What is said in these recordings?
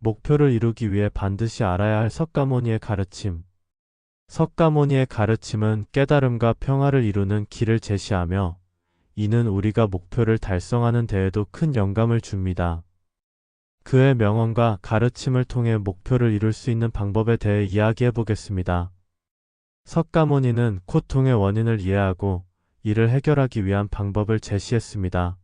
목표를 이루기 위해 반드시 알아야 할 석가모니의 가르침. 석가모니의 가르침은 깨달음과 평화를 이루는 길을 제시하며 이는 우리가 목표를 달성하는 데에도 큰 영감을 줍니다. 그의 명언과 가르침을 통해 목표를 이룰 수 있는 방법에 대해 이야기해 보겠습니다. 석가모니는 고통의 원인을 이해하고 이를 해결하기 위한 방법을 제시했습니다.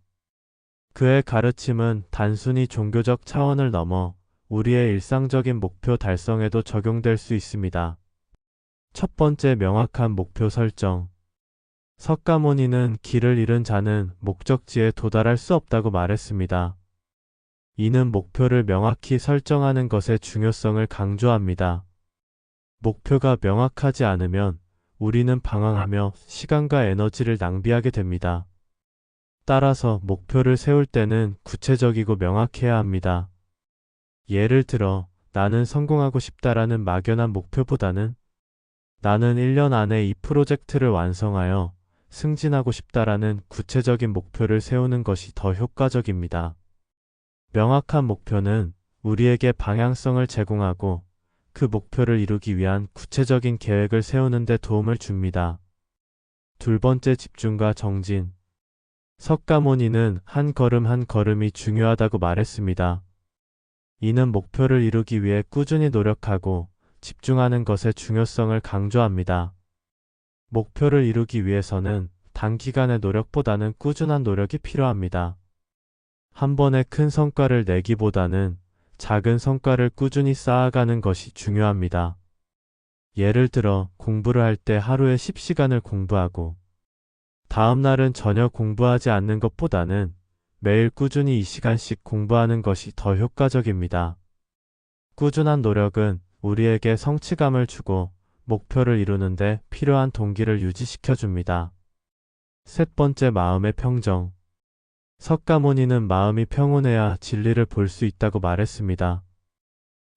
그의 가르침은 단순히 종교적 차원을 넘어 우리의 일상적인 목표 달성에도 적용될 수 있습니다. 첫 번째, 명확한 목표 설정. 석가모니는 길을 잃은 자는 목적지에 도달할 수 없다고 말했습니다. 이는 목표를 명확히 설정하는 것의 중요성을 강조합니다. 목표가 명확하지 않으면 우리는 방황하며 시간과 에너지를 낭비하게 됩니다. 따라서 목표를 세울 때는 구체적이고 명확해야 합니다. 예를 들어, 나는 성공하고 싶다라는 막연한 목표보다는 나는 1년 안에 이 프로젝트를 완성하여 승진하고 싶다라는 구체적인 목표를 세우는 것이 더 효과적입니다. 명확한 목표는 우리에게 방향성을 제공하고 그 목표를 이루기 위한 구체적인 계획을 세우는 데 도움을 줍니다. 둘 번째, 집중과 정진. 석가모니는 한 걸음 한 걸음이 중요하다고 말했습니다. 이는 목표를 이루기 위해 꾸준히 노력하고 집중하는 것의 중요성을 강조합니다. 목표를 이루기 위해서는 단기간의 노력보다는 꾸준한 노력이 필요합니다. 한 번에 큰 성과를 내기보다는 작은 성과를 꾸준히 쌓아가는 것이 중요합니다. 예를 들어 공부를 할 때 하루에 10시간을 공부하고 다음 날은 전혀 공부하지 않는 것보다는 매일 꾸준히 2시간씩 공부하는 것이 더 효과적입니다. 꾸준한 노력은 우리에게 성취감을 주고 목표를 이루는데 필요한 동기를 유지시켜 줍니다. 셋 번째, 마음의 평정. 석가모니는 마음이 평온해야 진리를 볼 수 있다고 말했습니다.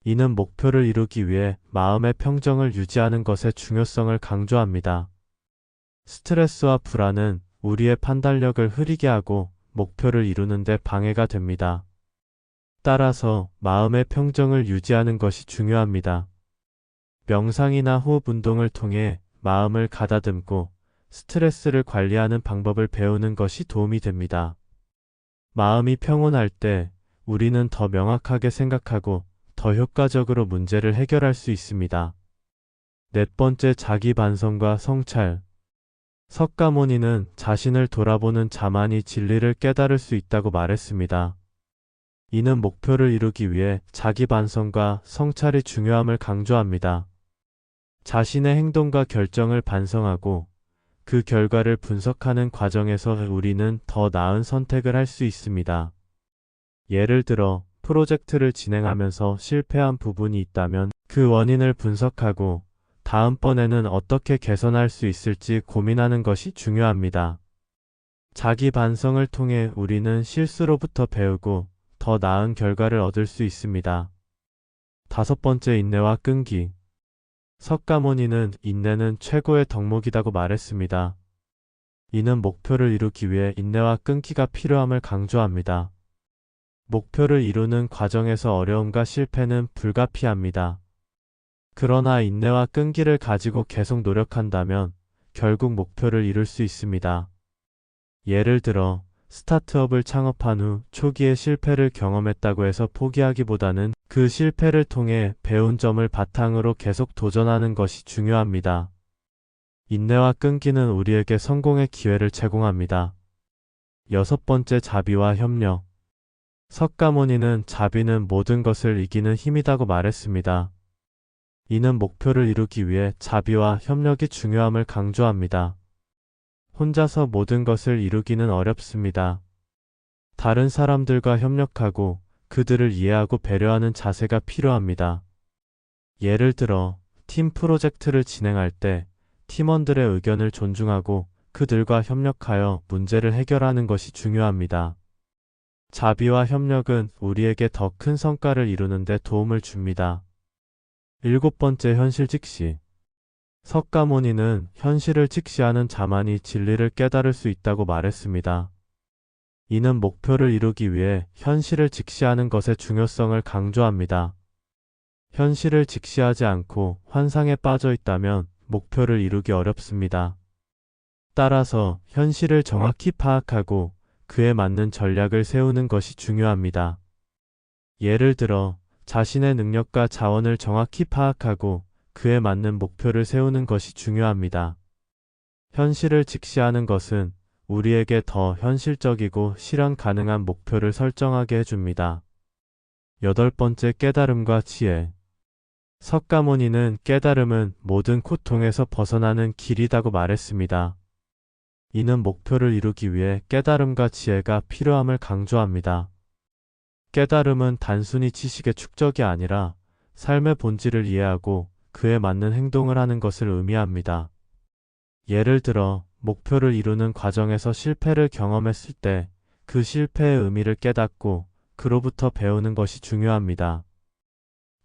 이는 목표를 이루기 위해 마음의 평정을 유지하는 것의 중요성을 강조합니다. 스트레스와 불안은 우리의 판단력을 흐리게 하고 목표를 이루는 데 방해가 됩니다. 따라서 마음의 평정을 유지하는 것이 중요합니다. 명상이나 호흡 운동을 통해 마음을 가다듬고 스트레스를 관리하는 방법을 배우는 것이 도움이 됩니다. 마음이 평온할 때 우리는 더 명확하게 생각하고 더 효과적으로 문제를 해결할 수 있습니다. 넷 번째, 자기 반성과 성찰. 석가모니는 자신을 돌아보는 자만이 진리를 깨달을 수 있다고 말했습니다. 이는 목표를 이루기 위해 자기 반성과 성찰이 중요함을 강조합니다. 자신의 행동과 결정을 반성하고 그 결과를 분석하는 과정에서 우리는 더 나은 선택을 할 수 있습니다. 예를 들어 프로젝트를 진행하면서 실패한 부분이 있다면 그 원인을 분석하고 다음번에는 어떻게 개선할 수 있을지 고민하는 것이 중요합니다. 자기 반성을 통해 우리는 실수로부터 배우고 더 나은 결과를 얻을 수 있습니다. 다섯 번째, 인내와 끈기. 석가모니는 인내는 최고의 덕목이라고 말했습니다. 이는 목표를 이루기 위해 인내와 끈기가 필요함을 강조합니다. 목표를 이루는 과정에서 어려움과 실패는 불가피합니다. 그러나 인내와 끈기를 가지고 계속 노력한다면 결국 목표를 이룰 수 있습니다. 예를 들어 스타트업을 창업한 후 초기에 실패를 경험했다고 해서 포기하기보다는 그 실패를 통해 배운 점을 바탕으로 계속 도전하는 것이 중요합니다. 인내와 끈기는 우리에게 성공의 기회를 제공합니다. 여섯 번째, 자비와 협력. 석가모니는 자비는 모든 것을 이기는 힘이라고 말했습니다. 이는 목표를 이루기 위해 자비와 협력이 중요함을 강조합니다. 혼자서 모든 것을 이루기는 어렵습니다. 다른 사람들과 협력하고 그들을 이해하고 배려하는 자세가 필요합니다. 예를 들어 팀 프로젝트를 진행할 때 팀원들의 의견을 존중하고 그들과 협력하여 문제를 해결하는 것이 중요합니다. 자비와 협력은 우리에게 더 큰 성과를 이루는 데 도움을 줍니다. 일곱 번째, 현실 직시. 석가모니는 현실을 직시하는 자만이 진리를 깨달을 수 있다고 말했습니다. 이는 목표를 이루기 위해 현실을 직시하는 것의 중요성을 강조합니다. 현실을 직시하지 않고 환상에 빠져 있다면 목표를 이루기 어렵습니다. 따라서 현실을 정확히 파악하고 그에 맞는 전략을 세우는 것이 중요합니다. 예를 들어 자신의 능력과 자원을 정확히 파악하고 그에 맞는 목표를 세우는 것이 중요합니다. 현실을 직시하는 것은 우리에게 더 현실적이고 실현 가능한 목표를 설정하게 해줍니다. 8번째, 깨달음과 지혜. 석가모니는 깨달음은 모든 고통에서 벗어나는 길이라고 말했습니다. 이는 목표를 이루기 위해 깨달음과 지혜가 필요함을 강조합니다. 깨달음은 단순히 지식의 축적이 아니라 삶의 본질을 이해하고 그에 맞는 행동을 하는 것을 의미합니다. 예를 들어 목표를 이루는 과정에서 실패를 경험했을 때 그 실패의 의미를 깨닫고 그로부터 배우는 것이 중요합니다.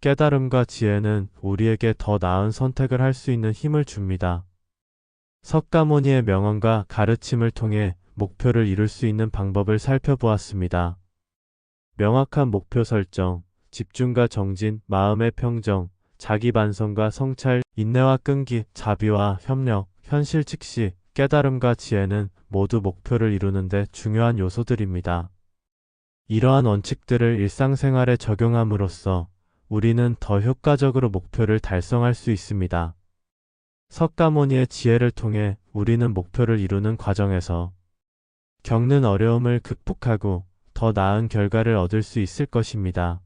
깨달음과 지혜는 우리에게 더 나은 선택을 할 수 있는 힘을 줍니다. 석가모니의 명언과 가르침을 통해 목표를 이룰 수 있는 방법을 살펴보았습니다. 명확한 목표 설정, 집중과 정진, 마음의 평정, 자기 반성과 성찰, 인내와 끈기, 자비와 협력, 현실 직시, 깨달음과 지혜는 모두 목표를 이루는 데 중요한 요소들입니다. 이러한 원칙들을 일상생활에 적용함으로써 우리는 더 효과적으로 목표를 달성할 수 있습니다. 석가모니의 지혜를 통해 우리는 목표를 이루는 과정에서 겪는 어려움을 극복하고 더 나은 결과를 얻을 수 있을 것입니다.